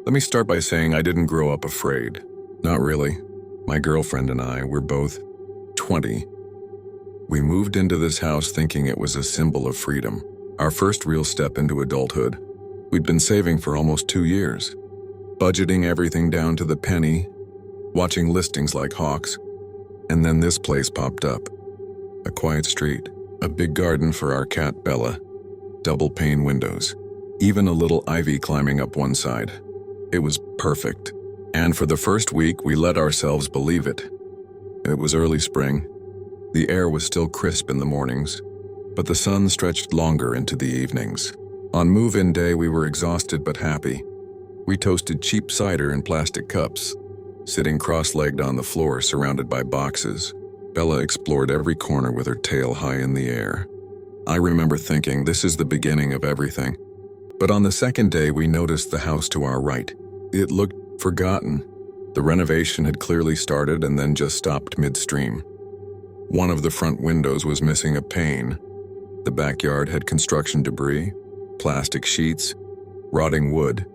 Let me start by saying I didn't grow up afraid. Not really. My girlfriend and I were both 20. We moved into this house thinking it was a symbol of freedom, our first real step into adulthood. We'd been saving for almost 2 years, budgeting everything down to the penny, watching listings like hawks, and then this place popped up. A quiet street, a big garden for our cat Bella, double-pane windows, even a little ivy climbing up one side. It was perfect. And for the first week, we let ourselves believe it. It was early spring. The air was still crisp in the mornings, but the sun stretched longer into the evenings. On move-in day, we were exhausted but happy. We toasted cheap cider in plastic cups, sitting cross-legged on the floor surrounded by boxes. Bella explored every corner with her tail high in the air. I remember thinking, this is the beginning of everything. But on the second day, we noticed the house to our right. It looked forgotten. The renovation had clearly started and then just stopped midstream. One of the front windows was missing a pane. The backyard had construction debris, plastic sheets, rotting wood.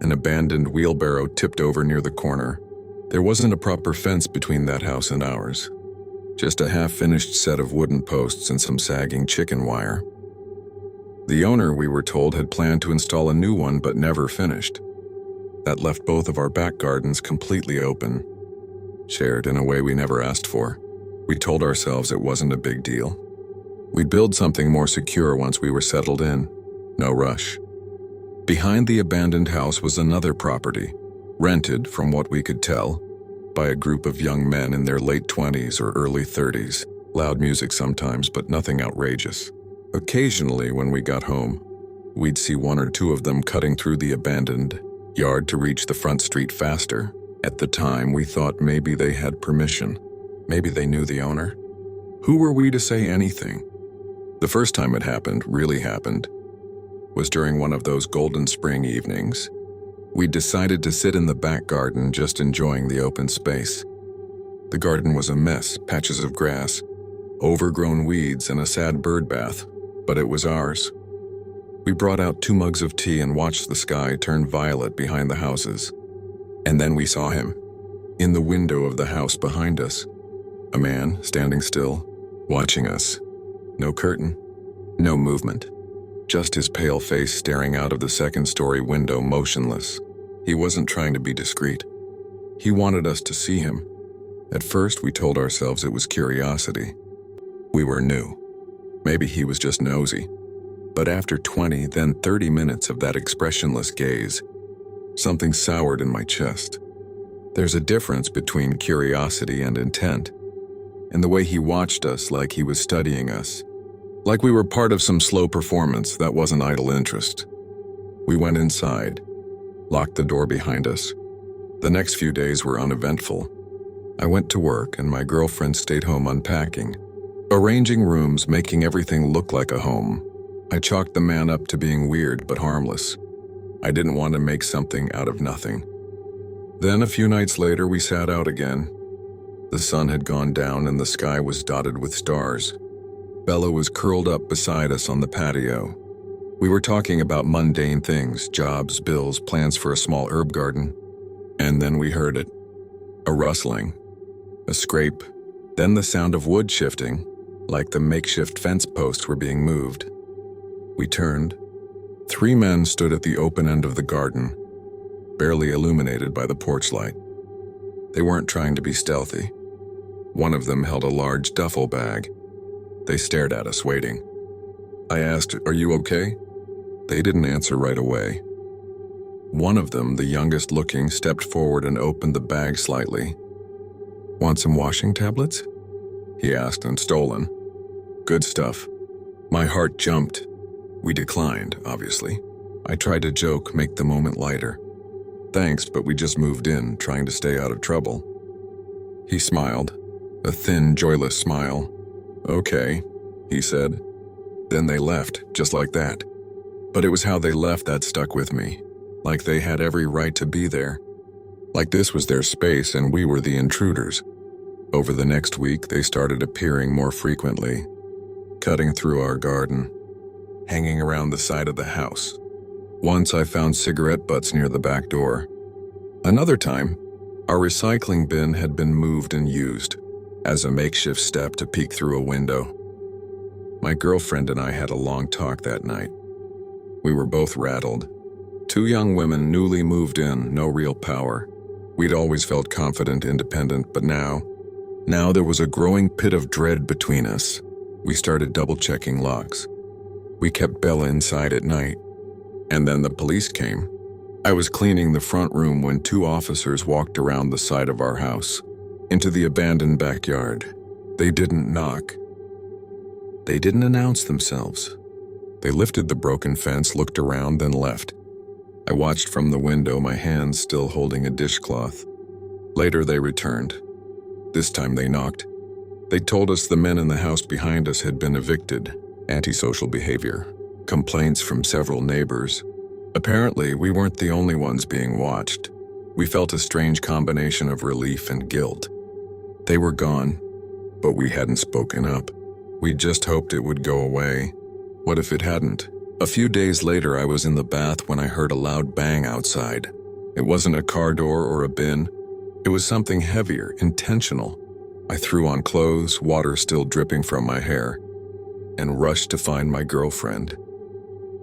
An abandoned wheelbarrow tipped over near the corner. There wasn't a proper fence between that house and ours. Just a half-finished set of wooden posts and some sagging chicken wire. The owner, we were told, had planned to install a new one but never finished. That left both of our back gardens completely open, shared in a way we never asked for. We told ourselves it wasn't a big deal. We'd build something more secure once we were settled in. No rush. Behind the abandoned house was another property, rented, from what we could tell, by a group of young men in their late 20s or early 30s. Loud music sometimes, but nothing outrageous. Occasionally, when we got home, we'd see one or two of them cutting through the abandoned yard to reach the front street faster. At the time, we thought maybe they had permission. Maybe they knew the owner. Who were we to say anything? The first time it happened, really happened, was during one of those golden spring evenings. We decided to sit in the back garden, just enjoying the open space. The garden was a mess, patches of grass, overgrown weeds, and a sad bird bath, but it was ours. We brought out 2 mugs of tea and watched the sky turn violet behind the houses. And then we saw him, in the window of the house behind us. A man standing still, watching us. No curtain, no movement. Just his pale face staring out of the second-story window, motionless. He wasn't trying to be discreet. He wanted us to see him. At first, we told ourselves it was curiosity. We were new. Maybe he was just nosy. But after 20, then 30 minutes of that expressionless gaze, something soured in my chest. There's a difference between curiosity and intent. And the way he watched us, like he was studying us. Like we were part of some slow performance that wasn't idle interest. We went inside, locked the door behind us. The next few days were uneventful. I went to work and my girlfriend stayed home unpacking, arranging rooms, making everything look like a home. I chalked the man up to being weird but harmless. I didn't want to make something out of nothing. Then a few nights later, we sat out again. The sun had gone down and the sky was dotted with stars. Bella was curled up beside us on the patio. We were talking about mundane things, jobs, bills, plans for a small herb garden. And then we heard it. A rustling, a scrape, then the sound of wood shifting, like the makeshift fence posts were being moved. We turned. 3 men stood at the open end of the garden, barely illuminated by the porch light. They weren't trying to be stealthy. One of them held a large duffel bag. They stared at us, waiting. I asked, "Are you okay?" They didn't answer right away. One of them, the youngest looking, stepped forward and opened the bag slightly. "Want some washing tablets?" he asked, and stolen. Good stuff. My heart jumped. We declined, obviously. I tried to joke, make the moment lighter. "Thanks, but we just moved in, trying to stay out of trouble." He smiled, a thin, joyless smile. "Okay," he said. Then they left, just like that. But it was how they left that stuck with me. Like they had every right to be there. Like this was their space and we were the intruders. Over the next week, they started appearing more frequently, cutting through our garden, hanging around the side of the house. Once I found cigarette butts near the back door. Another time, our recycling bin had been moved and used as a makeshift step to peek through a window. My girlfriend and I had a long talk that night. We were both rattled. Two young women newly moved in, no real power. We'd always felt confident, independent, but now there was a growing pit of dread between us. We started double-checking locks. We kept Bella inside at night. And then the police came. I was cleaning the front room when two officers walked around the side of our house, into the abandoned backyard. They didn't knock. They didn't announce themselves. They lifted the broken fence, looked around, then left. I watched from the window, my hands still holding a dishcloth. Later they returned. This time they knocked. They told us the men in the house behind us had been evicted. Antisocial behavior. Complaints from several neighbors. Apparently, we weren't the only ones being watched. We felt a strange combination of relief and guilt. They were gone, but we hadn't spoken up. We just hoped it would go away. What if it hadn't? A few days later, I was in the bath when I heard a loud bang outside. It wasn't a car door or a bin. It was something heavier, intentional. I threw on clothes, water still dripping from my hair, and rushed to find my girlfriend.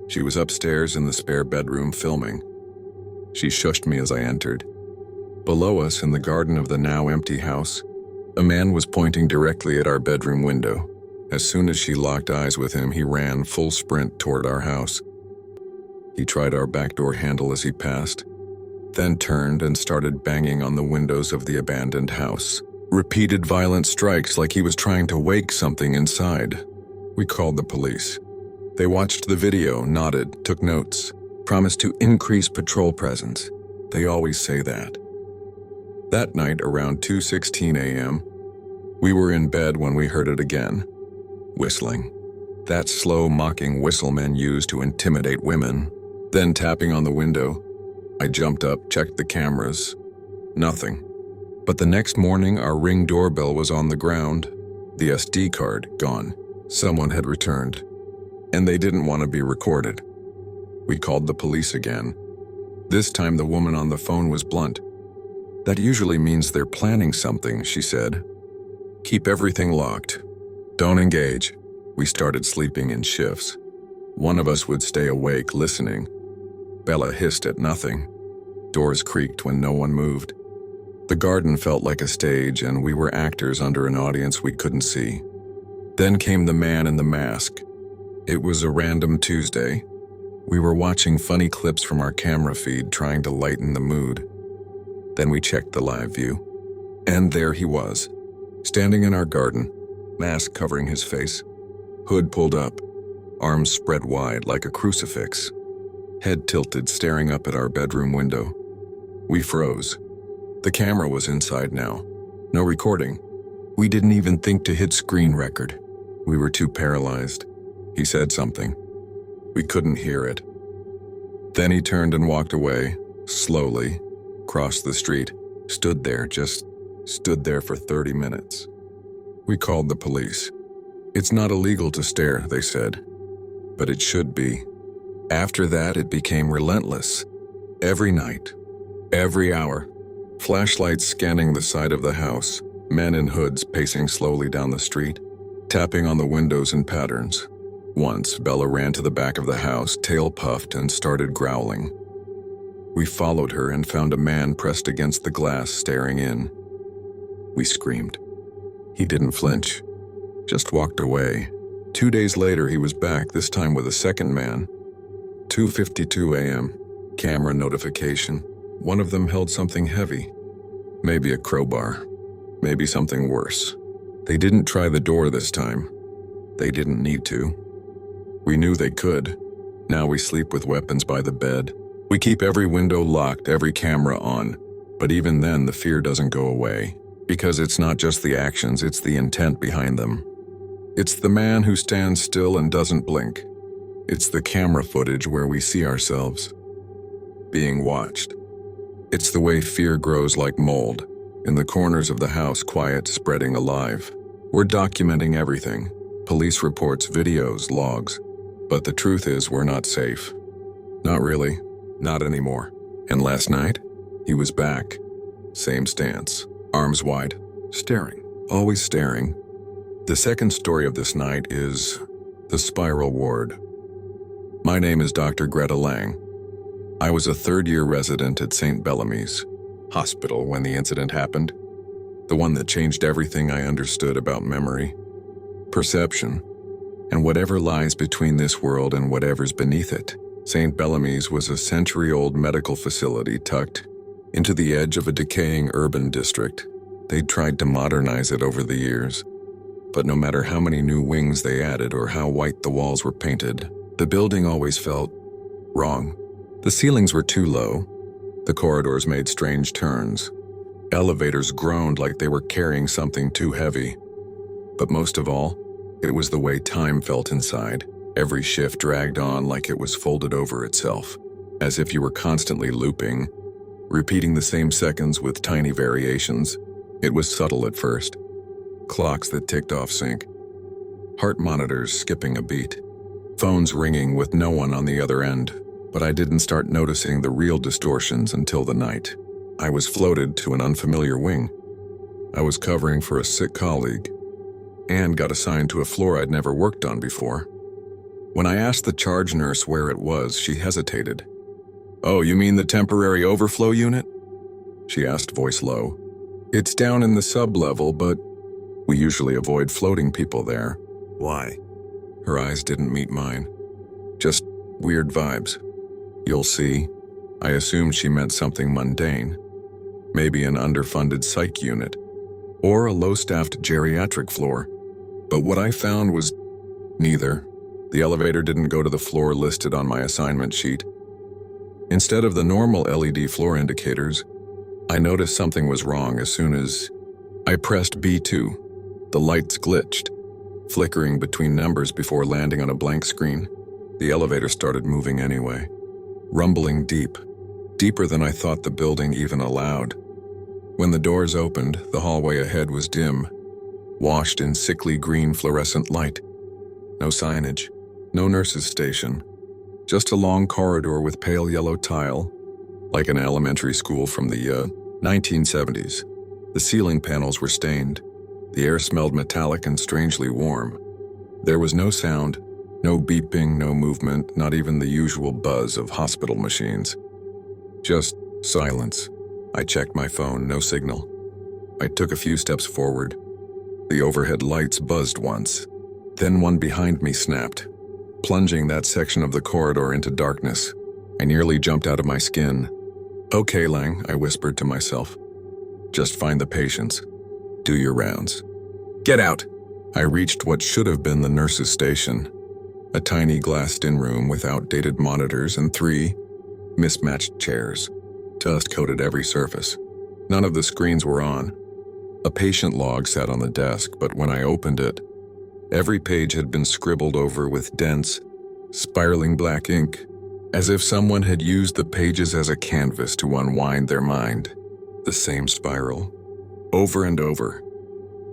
She was upstairs in the spare bedroom filming. She shushed me as I entered. Below us, in the garden of the now empty house, a man was pointing directly at our bedroom window. As soon as she locked eyes with him, he ran full sprint toward our house. He tried our back door handle as he passed, then turned and started banging on the windows of the abandoned house. Repeated violent strikes like he was trying to wake something inside. We called the police. They watched the video, nodded, took notes, promised to increase patrol presence. They always say that. That night, around 2:16 a.m., we were in bed when we heard it again. Whistling. That slow, mocking whistle men use to intimidate women. Then tapping on the window. I jumped up, checked the cameras. Nothing. But the next morning, our Ring doorbell was on the ground. The SD card gone. Someone had returned. And they didn't want to be recorded. We called the police again. This time the woman on the phone was blunt. "That usually means they're planning something," she said. "Keep everything locked. Don't engage." We started sleeping in shifts. One of us would stay awake, listening. Bella hissed at nothing. Doors creaked when no one moved. The garden felt like a stage, and we were actors under an audience we couldn't see. Then came the man in the mask. It was a random Tuesday. We were watching funny clips from our camera feed, trying to lighten the mood. Then we checked the live view. And there he was, standing in our garden, mask covering his face, hood pulled up, arms spread wide like a crucifix, head tilted, staring up at our bedroom window. We froze. The camera was inside now. No recording. We didn't even think to hit screen record. We were too paralyzed. He said something. We couldn't hear it. Then he turned and walked away, slowly, crossed the street, stood there for 30 minutes. We called the police. "It's not illegal to stare," they said, "but it should be." After that, it became relentless. Every night, every hour, flashlights scanning the side of the house, men in hoods pacing slowly down the street, tapping on the windows in patterns. Once, Bella ran to the back of the house, tail puffed, and started growling. We followed her and found a man pressed against the glass, staring in. We screamed. He didn't flinch, just walked away. 2 days later, he was back, this time with a second man. 2:52 a.m., camera notification. One of them held something heavy. Maybe a crowbar. Maybe something worse. They didn't try the door this time. They didn't need to. We knew they could. Now we sleep with weapons by the bed. We keep every window locked, every camera on. But even then, the fear doesn't go away. Because it's not just the actions, it's the intent behind them. It's the man who stands still and doesn't blink. It's the camera footage where we see ourselves being watched. It's the way fear grows like mold, in the corners of the house, quiet, spreading alive. We're documenting everything. Police reports, videos, logs. But the truth is, we're not safe. Not really. Not anymore. And last night, he was back. Same stance, arms wide, staring, always staring. The second story of this night is the spiral ward. My name is Dr. Greta Lang. I was a third-year resident at St. Bellamy's Hospital when the incident happened, the one that changed everything I understood about memory, perception, and whatever lies between this world and whatever's beneath it. St. Bellamy's was a century-old medical facility tucked into the edge of a decaying urban district. They'd tried to modernize it over the years, but no matter how many new wings they added or how white the walls were painted, the building always felt wrong. The ceilings were too low. The corridors made strange turns. Elevators groaned like they were carrying something too heavy. But most of all, it was the way time felt inside. Every shift dragged on like it was folded over itself, as if you were constantly looping, repeating the same seconds with tiny variations. It was subtle at first. Clocks that ticked off sync. Heart monitors skipping a beat. Phones ringing with no one on the other end. But I didn't start noticing the real distortions until the night. I was floated to an unfamiliar wing. I was covering for a sick colleague and got assigned to a floor I'd never worked on before. When I asked the charge nurse where it was, she hesitated. "Oh, you mean the temporary overflow unit?" she asked, voice low. "It's down in the sub-level, but we usually avoid floating people there." Why? Her eyes didn't meet mine. Just weird vibes. "You'll see." I assumed she meant something mundane. Maybe an underfunded psych unit, or a low-staffed geriatric floor. But what I found was neither. The elevator didn't go to the floor listed on my assignment sheet. Instead of the normal LED floor indicators, I noticed something was wrong as soon as I pressed B2. The lights glitched, flickering between numbers before landing on a blank screen. The elevator started moving anyway, rumbling deep, deeper than I thought the building even allowed. When the doors opened, the hallway ahead was dim, washed in sickly green fluorescent light. No signage, no nurse's station, just a long corridor with pale yellow tile, like an elementary school from the 1970s. The ceiling panels were stained. The air smelled metallic and strangely warm. There was no sound, no beeping, no movement, not even the usual buzz of hospital machines. Just silence. I checked my phone, no signal. I took a few steps forward. The overhead lights buzzed once. Then one behind me snapped, plunging that section of the corridor into darkness. I nearly jumped out of my skin. "Okay, Lang," I whispered to myself. "Just find the patients. Do your rounds. Get out!" I reached what should have been the nurse's station, a tiny glassed-in room with outdated monitors and 3 mismatched chairs. Dust coated every surface. None of the screens were on. A patient log sat on the desk, but when I opened it, every page had been scribbled over with dense, spiraling black ink, as if someone had used the pages as a canvas to unwind their mind. The same spiral, over and over.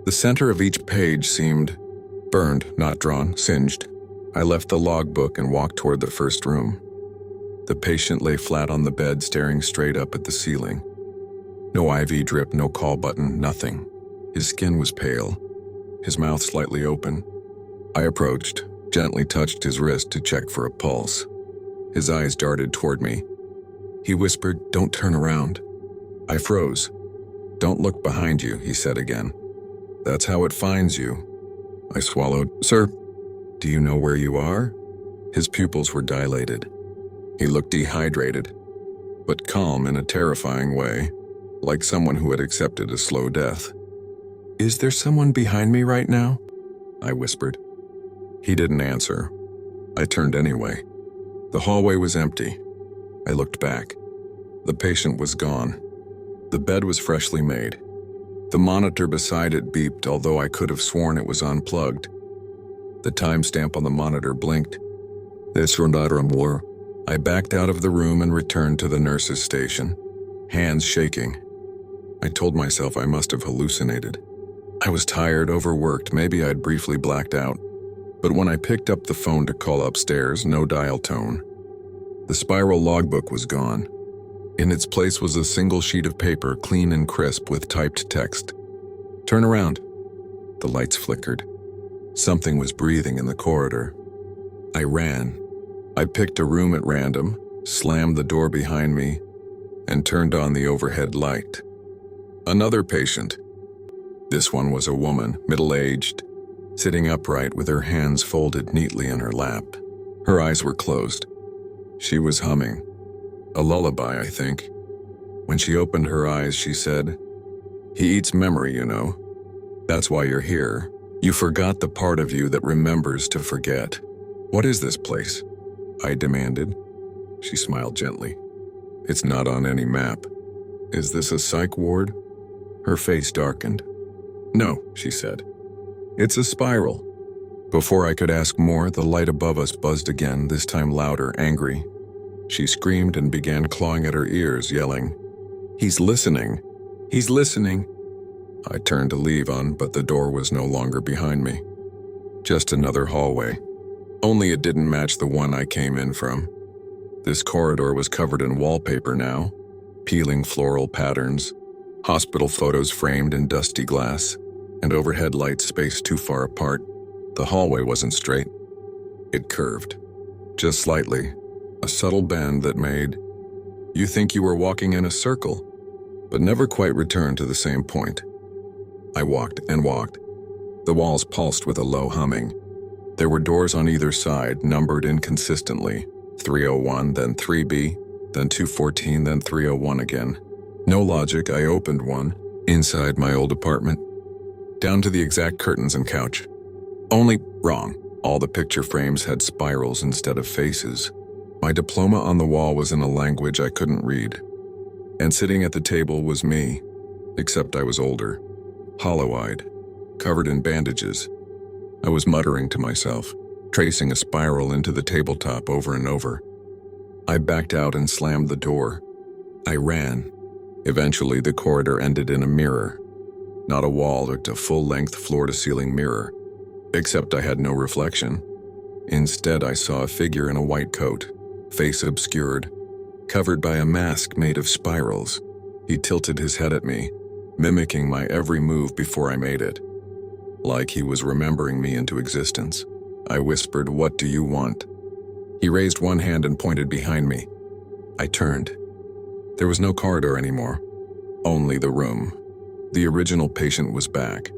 The center of each page seemed burned, not drawn, singed. I left the logbook and walked toward the first room. The patient lay flat on the bed, staring straight up at the ceiling. No IV drip, no call button, nothing. His skin was pale, his mouth slightly open. I approached, gently touched his wrist to check for a pulse. His eyes darted toward me. He whispered, "Don't turn around." I froze. "Don't look behind you," he said again. "That's how it finds you." I swallowed. "Sir, do you know where you are?" His pupils were dilated. He looked dehydrated, but calm in a terrifying way, like someone who had accepted a slow death. "Is there someone behind me right now?" I whispered. He didn't answer. I turned anyway. The hallway was empty. I looked back. The patient was gone. The bed was freshly made. The monitor beside it beeped, although I could have sworn it was unplugged. The timestamp on the monitor blinked. "This or not or more." I backed out of the room and returned to the nurse's station, hands shaking. I told myself I must have hallucinated. I was tired, overworked, maybe I'd briefly blacked out. But when I picked up the phone to call upstairs, no dial tone. The spiral logbook was gone. In its place was a single sheet of paper, clean and crisp with typed text. "Turn around." The lights flickered. Something was breathing in the corridor. I ran. I picked a room at random, slammed the door behind me, and turned on the overhead light. Another patient. This one was a woman, middle-aged, sitting upright with her hands folded neatly in her lap. Her eyes were closed. She was humming. A lullaby, I think. When she opened her eyes, she said, "He eats memory, you know. That's why you're here. You forgot the part of you that remembers to forget." "What is this place?" I demanded. She smiled gently. "It's not on any map." "Is this a psych ward?" Her face darkened. "No," she said. "It's a spiral." Before I could ask more, the light above us buzzed again, this time louder, angry. She screamed and began clawing at her ears, yelling, "He's listening! He's listening!" I turned to leave but the door was no longer behind me. Just another hallway. Only it didn't match the one I came in from. This corridor was covered in wallpaper now, peeling floral patterns, hospital photos framed in dusty glass, and overhead lights spaced too far apart. The hallway wasn't straight. It curved, just slightly, a subtle bend that made you think you were walking in a circle, but never quite returned to the same point. I walked and walked. The walls pulsed with a low humming. There were doors on either side, numbered inconsistently. 301, then 3B, then 214, then 301 again. No logic, I opened one, inside my old apartment, down to the exact curtains and couch. Only wrong. All the picture frames had spirals instead of faces. My diploma on the wall was in a language I couldn't read. And sitting at the table was me, except I was older, hollow-eyed, covered in bandages. I was muttering to myself, tracing a spiral into the tabletop over and over. I backed out and slammed the door. I ran. Eventually, the corridor ended in a mirror. Not a wall, but a full-length floor-to-ceiling mirror. Except I had no reflection. Instead, I saw a figure in a white coat, face obscured, covered by a mask made of spirals. He tilted his head at me, mimicking my every move before I made it. Like he was remembering me into existence. I whispered, "What do you want?" He raised one hand and pointed behind me. I turned. There was no corridor anymore, only the room. The original patient was back.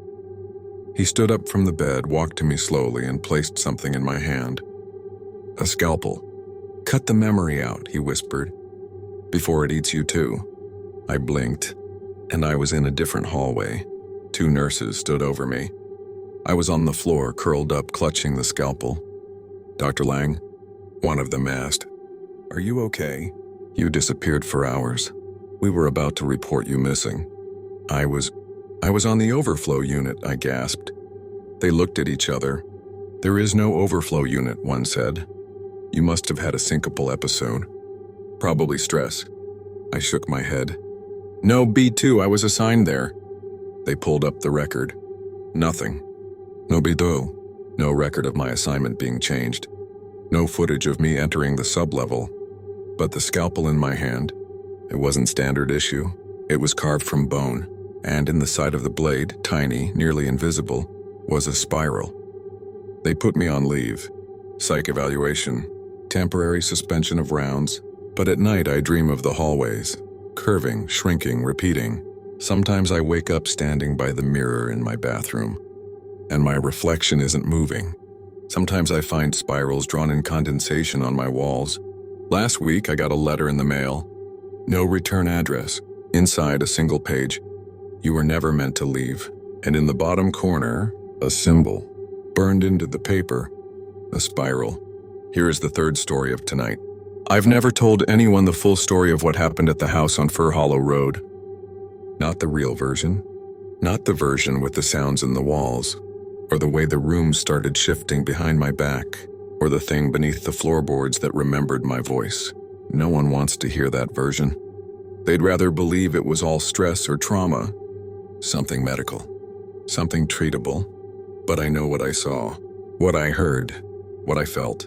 He stood up from the bed, walked to me slowly, and placed something in my hand. A scalpel. "Cut the memory out," he whispered, "before it eats you too." I blinked, and I was in a different hallway. 2 nurses stood over me. I was on the floor, curled up, clutching the scalpel. "Dr. Lang?" One of them asked. "Are you okay? You disappeared for hours. We were about to report you missing." I was on the overflow unit," I gasped. They looked at each other. "There is no overflow unit," one said. "You must have had a syncopal episode. Probably stress." I shook my head. "No, B2, I was assigned there." They pulled up the record. Nothing. No B2. No record of my assignment being changed. No footage of me entering the sublevel. But the scalpel in my hand, it wasn't standard issue. It was carved from bone. And in the side of the blade, tiny, nearly invisible, was a spiral. They put me on leave. Psych evaluation. Temporary suspension of rounds. But at night I dream of the hallways. Curving, shrinking, repeating. Sometimes I wake up standing by the mirror in my bathroom. And my reflection isn't moving. Sometimes I find spirals drawn in condensation on my walls. Last week I got a letter in the mail. No return address. Inside a single page. "You were never meant to leave." And in the bottom corner, a symbol. Burned into the paper. A spiral. Here is the third story of tonight. I've never told anyone the full story of what happened at the house on Fir Hollow Road. Not the real version. Not the version with the sounds in the walls. Or the way the room started shifting behind my back. Or the thing beneath the floorboards that remembered my voice. No one wants to hear that version. They'd rather believe it was all stress or trauma. Something medical. Something treatable. But I know what I saw. What I heard. What I felt.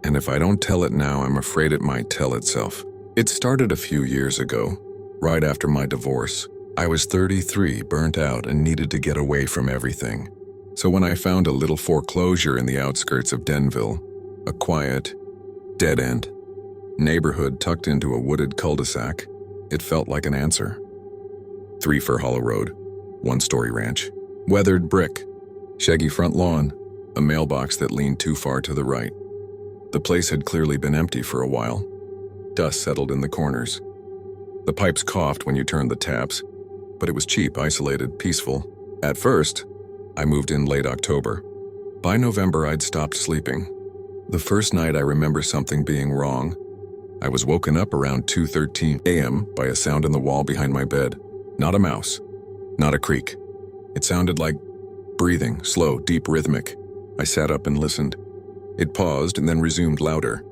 And if I don't tell it now, I'm afraid it might tell itself. It started a few years ago, right after my divorce. I was 33, burnt out, and needed to get away from everything. So when I found a little foreclosure in the outskirts of Denville, a quiet, dead-end neighborhood tucked into a wooded cul-de-sac, it felt like an answer. 3 Fir Hollow Road, one-story ranch, weathered brick, shaggy front lawn, a mailbox that leaned too far to the right. The place had clearly been empty for a while. Dust settled in the corners. The pipes coughed when you turned the taps, but it was cheap, isolated, peaceful. At first, I moved in late October. By November, I'd stopped sleeping. The first night, I remember something being wrong. I was woken up around 2:13 a.m. by a sound in the wall behind my bed. Not a mouse, not a creak. It sounded like breathing, slow, deep, rhythmic. I sat up and listened. It paused and then resumed louder.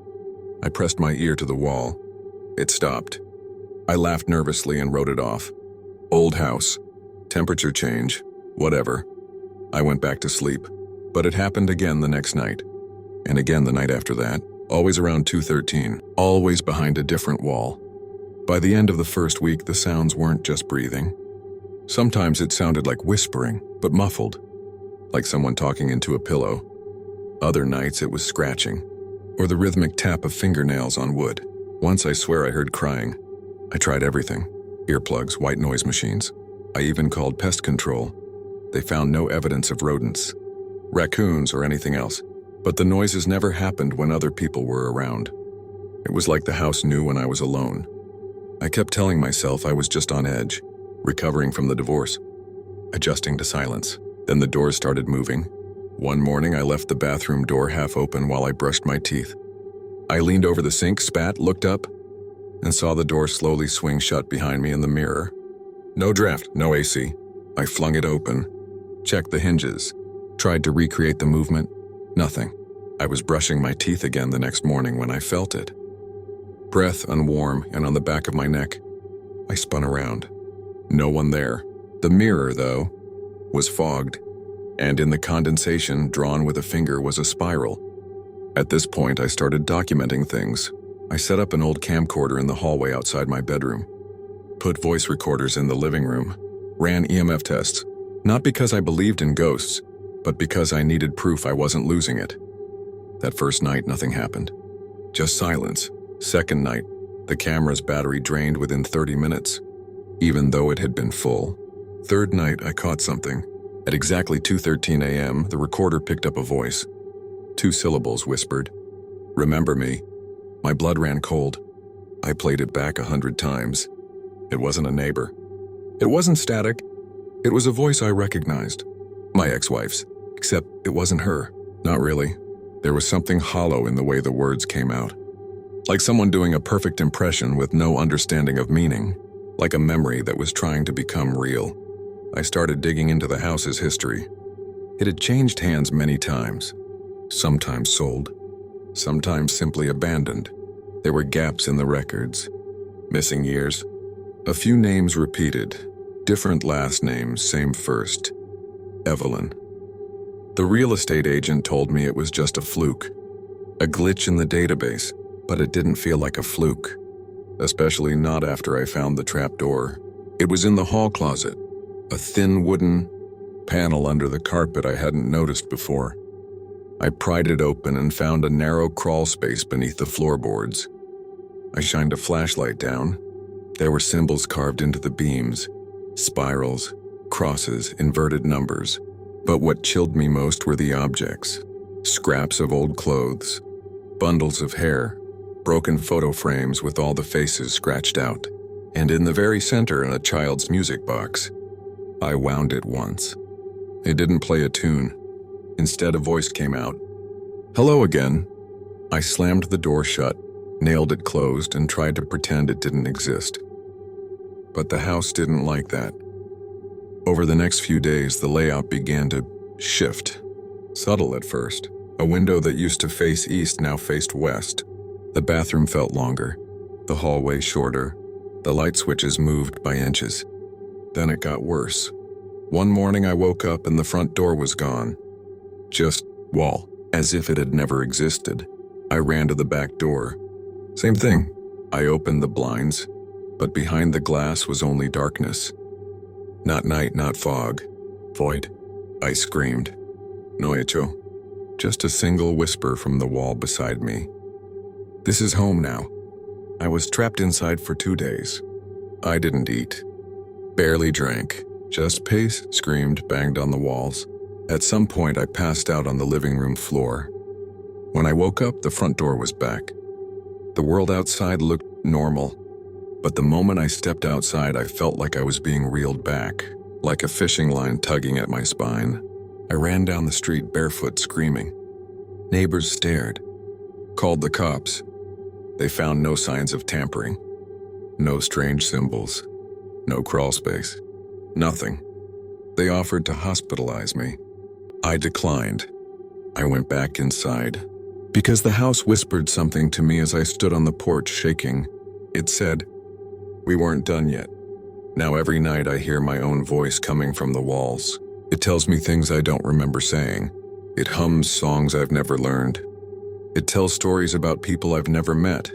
I pressed my ear to the wall. It stopped. I laughed nervously and wrote it off. Old house, temperature change, whatever. I went back to sleep, but it happened again the next night, and again the night after that, always around 2:13, always behind a different wall. By the end of the first week, the sounds weren't just breathing. Sometimes it sounded like whispering, but muffled, like someone talking into a pillow. Other nights it was scratching, or the rhythmic tap of fingernails on wood. Once I swear I heard crying. I tried everything. Earplugs, white noise machines. I even called pest control. They found no evidence of rodents, raccoons, or anything else. But the noises never happened when other people were around. It was like the house knew when I was alone. I kept telling myself I was just on edge, recovering from the divorce, adjusting to silence. Then the doors started moving. One morning, I left the bathroom door half open while I brushed my teeth. I leaned over the sink, spat, looked up, and saw the door slowly swing shut behind me in the mirror. No draft, no AC. I flung it open, checked the hinges, tried to recreate the movement. Nothing. I was brushing my teeth again the next morning when I felt it. Breath unwarm and on the back of my neck. I spun around. No one there. The mirror, though, was fogged, and in the condensation, drawn with a finger, was a spiral. At this point, I started documenting things. I set up an old camcorder in the hallway outside my bedroom, put voice recorders in the living room, ran EMF tests, not because I believed in ghosts, but because I needed proof I wasn't losing it. That first night, nothing happened. Just silence. Second night, the camera's battery drained within 30 minutes, even though it had been full. Third night, I caught something. At exactly 2:13 a.m., the recorder picked up a voice. 2 syllables whispered, "Remember me." My blood ran cold. I played it back 100 times. It wasn't a neighbor. It wasn't static. It was a voice I recognized. My ex-wife's. Except it wasn't her. Not really. There was something hollow in the way the words came out. Like someone doing a perfect impression with no understanding of meaning. Like a memory that was trying to become real. I started digging into the house's history. It had changed hands many times. Sometimes sold. Sometimes simply abandoned. There were gaps in the records. Missing years. A few names repeated. Different last names, same first. Evelyn. The real estate agent told me it was just a fluke. A glitch in the database, but it didn't feel like a fluke. Especially not after I found the trapdoor. It was in the hall closet. A thin wooden panel under the carpet I hadn't noticed before. I pried it open and found a narrow crawl space beneath the floorboards. I shined a flashlight down. There were symbols carved into the beams. Spirals, crosses, inverted numbers. But what chilled me most were the objects. Scraps of old clothes, bundles of hair, broken photo frames with all the faces scratched out, and in the very center a child's music box. I wound it once. It didn't play a tune. Instead, a voice came out. "Hello again." I slammed the door shut, nailed it closed, and tried to pretend it didn't exist. But the house didn't like that. Over the next few days, the layout began to shift. Subtle at first. A window that used to face east now faced west. The bathroom felt longer, the hallway shorter. The light switches moved by inches. Then it got worse. One morning I woke up and the front door was gone. Just wall, as if it had never existed. I ran to the back door. Same thing. I opened the blinds, but behind the glass was only darkness. Not night, not fog. Void. I screamed. No hecho. Just a single whisper from the wall beside me. This is home now. I was trapped inside for 2 days. I didn't eat. Barely drank. Just paced, screamed, banged on the walls. At some point, I passed out on the living room floor. When I woke up, the front door was back. The world outside looked normal, but the moment I stepped outside, I felt like I was being reeled back, like a fishing line tugging at my spine. I ran down the street barefoot, screaming. Neighbors stared, called the cops. They found no signs of tampering, no strange symbols, no crawl space, nothing. They offered to hospitalize me. I declined. I went back inside, because the house whispered something to me as I stood on the porch shaking. It said, "We weren't done yet." Now every night I hear my own voice coming from the walls. It tells me things I don't remember saying. It hums songs I've never learned. It tells stories about people I've never met,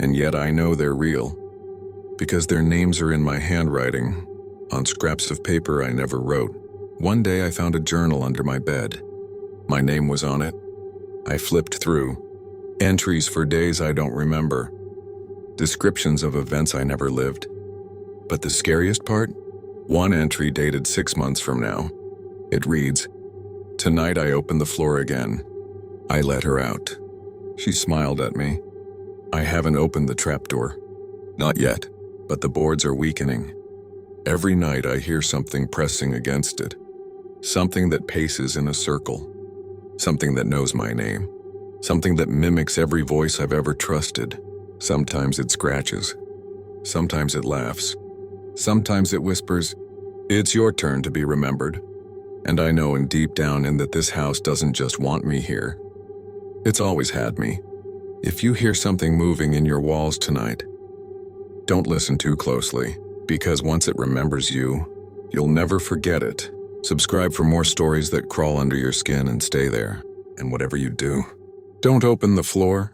and yet I know they're real, because their names are in my handwriting, on scraps of paper I never wrote. One day I found a journal under my bed. My name was on it. I flipped through. Entries for days I don't remember. Descriptions of events I never lived. But the scariest part? One entry dated 6 months from now. It reads, "Tonight I opened the floor again. I let her out. She smiled at me. I haven't opened the trapdoor. Not yet, but the boards are weakening. Every night I hear something pressing against it. Something that paces in a circle. Something that knows my name. Something that mimics every voice I've ever trusted. Sometimes it scratches. Sometimes it laughs. Sometimes it whispers, 'It's your turn to be remembered.' And I know deep down in that this house doesn't just want me here. It's always had me. If you hear something moving in your walls tonight, don't listen too closely, because once it remembers you, you'll never forget it. Subscribe for more stories that crawl under your skin and stay there. And whatever you do, don't open the floor.